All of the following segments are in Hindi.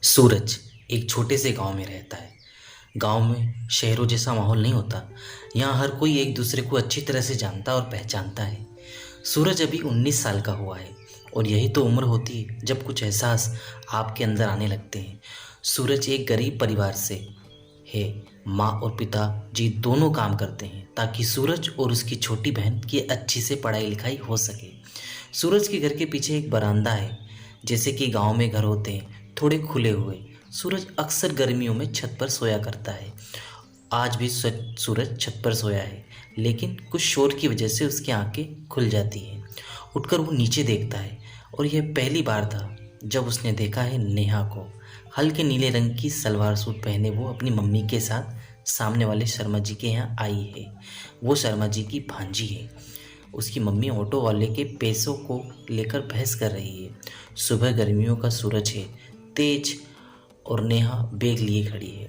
सूरज एक छोटे से गांव में रहता है। गांव में शहरों जैसा माहौल नहीं होता। यहाँ हर कोई एक दूसरे को अच्छी तरह से जानता और पहचानता है। सूरज अभी 19 साल का हुआ है और यही तो उम्र होती है जब कुछ एहसास आपके अंदर आने लगते हैं। सूरज एक गरीब परिवार से है। माँ और पिता जी दोनों काम करते हैं ताकि सूरज और उसकी छोटी बहन की अच्छी से पढ़ाई लिखाई हो सके। सूरज के घर के पीछे एक बरामदा है। जैसे कि गांव में घर होते हैं, थोड़े खुले हुए। सूरज अक्सर गर्मियों में छत पर सोया करता है। आज भी सूरज छत पर सोया है, लेकिन कुछ शोर की वजह से उसकी आंखें खुल जाती हैं। उठकर वो नीचे देखता है और यह पहली बार था जब उसने देखा है नेहा को। हल्के नीले रंग की सलवार सूट पहने वो अपनी मम्मी के साथ सामने वाले शर्मा जी के यहाँ आई है। वो शर्मा जी की भांजी है। उसकी मम्मी ऑटो वाले के पैसों को लेकर बहस कर रही है। सुबह गर्मियों का सूरज है तेज और नेहा बैग लिए खड़ी है।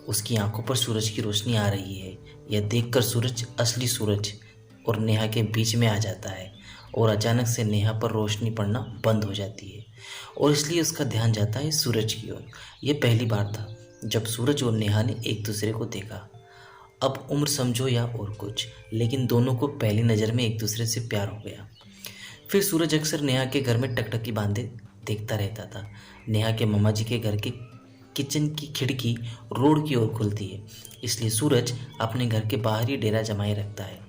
उसकी आंखों पर सूरज की रोशनी आ रही है। यह देखकर सूरज असली सूरज और नेहा के बीच में आ जाता है और अचानक से नेहा पर रोशनी पड़ना बंद हो जाती है और इसलिए उसका ध्यान जाता है सूरज की ओर। यह पहली बार था जब सूरज और नेहा ने एक दूसरे को देखा। अब उम्र समझो या और कुछ, लेकिन दोनों को पहली नज़र में एक दूसरे से प्यार हो गया। फिर सूरज अक्सर नेहा के घर में टकटकी बांधे देखता रहता था। नेहा के मामा जी के घर के किचन की खिड़की रोड की ओर खुलती है, इसलिए सूरज अपने घर के बाहर ही डेरा जमाए रखता है।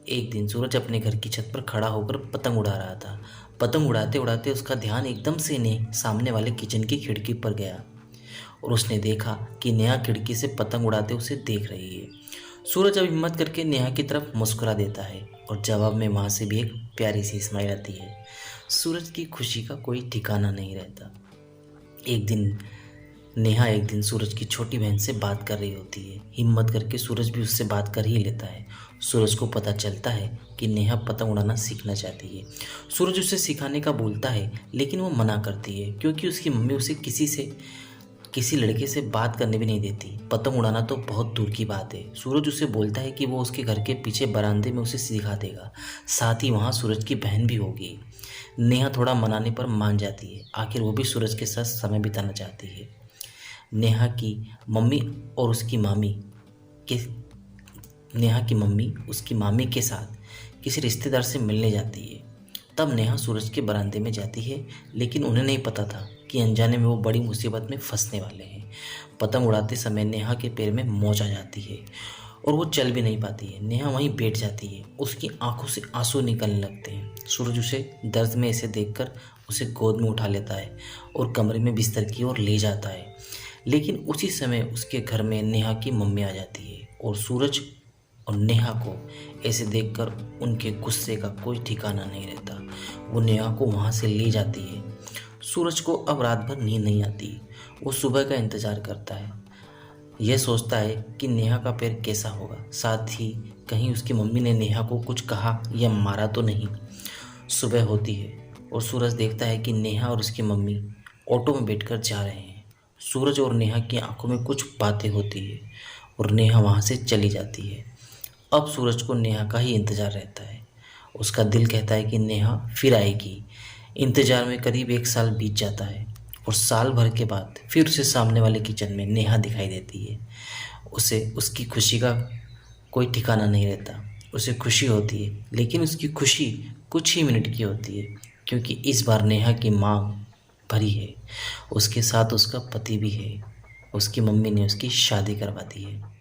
एक दिन सूरज अपने घर की छत पर खड़ा होकर पतंग उड़ा रहा था। पतंग उड़ाते उड़ाते उसका ध्यान एकदम से सामने वाले किचन की खिड़की पर गया और उसने देखा कि नेहा खिड़की से पतंग उड़ाते उसे देख रही है। सूरज अब हिम्मत करके नेहा की तरफ मुस्कुरा देता है और जवाब में वहाँ से भी एक प्यारी सी स्माइल आती है। सूरज की खुशी का कोई ठिकाना नहीं रहता। एक दिन सूरज की छोटी बहन से बात कर रही होती है। हिम्मत करके सूरज भी उससे बात कर ही लेता है। सूरज को पता चलता है कि नेहा पतंग उड़ाना सीखना चाहती है। सूरज उसे सिखाने का बोलता है, लेकिन वो मना करती है क्योंकि उसकी मम्मी उसे किसी लड़के से बात करने भी नहीं देती। पतंग उड़ाना तो बहुत दूर की बात है। सूरज उसे बोलता है कि वो उसके घर के पीछे बरामदे में उसे सिखा देगा, साथ ही वहाँ सूरज की बहन भी होगी। नेहा थोड़ा मनाने पर मान जाती है। आखिर वो भी सूरज के साथ समय बिताना चाहती है। नेहा की मम्मी और उसकी मामी के नेहा की मम्मी उसकी मामी के साथ किसी रिश्तेदार से मिलने जाती है। तब नेहा सूरज के बरामदे में जाती है, लेकिन उन्हें नहीं पता था कि अनजाने में वो बड़ी मुसीबत में फंसने वाले हैं। पतंग उड़ाते समय नेहा के पैर में मोच आ जाती है और वो चल भी नहीं पाती है। नेहा वहीं बैठ जाती है। उसकी आंखों से आंसू निकलने लगते हैं। सूरज उसे दर्द में ऐसे देखकर उसे गोद में उठा लेता है और कमरे में बिस्तर की ओर ले जाता है। लेकिन उसी समय उसके घर में नेहा की मम्मी आ जाती है और सूरज और नेहा को ऐसे देखकर उनके गुस्से का कोई ठिकाना नहीं रहता। वो नेहा को वहाँ से ले जाती है। सूरज को अब रात भर नींद नहीं आती। वो सुबह का इंतज़ार करता है। यह सोचता है कि नेहा का पैर कैसा होगा, साथ ही कहीं उसकी मम्मी ने नेहा को कुछ कहा या मारा तो नहीं। सुबह होती है और सूरज देखता है कि नेहा और उसकी मम्मी ऑटो में बैठकर जा रहे हैं। सूरज और नेहा की आंखों में कुछ बातें होती है और नेहा वहाँ से चली जाती है। अब सूरज को नेहा का ही इंतज़ार रहता है। उसका दिल कहता है कि नेहा फिर आएगी। इंतज़ार में करीब 1 साल बीत जाता है और साल भर के बाद फिर उसे सामने वाले किचन में नेहा दिखाई देती है। उसे उसकी खुशी का कोई ठिकाना नहीं रहता। उसे खुशी होती है, लेकिन उसकी खुशी कुछ ही मिनट की होती है, क्योंकि इस बार नेहा की माँ भरी है। उसके साथ उसका पति भी है। उसकी मम्मी ने उसकी शादी करवा दी है।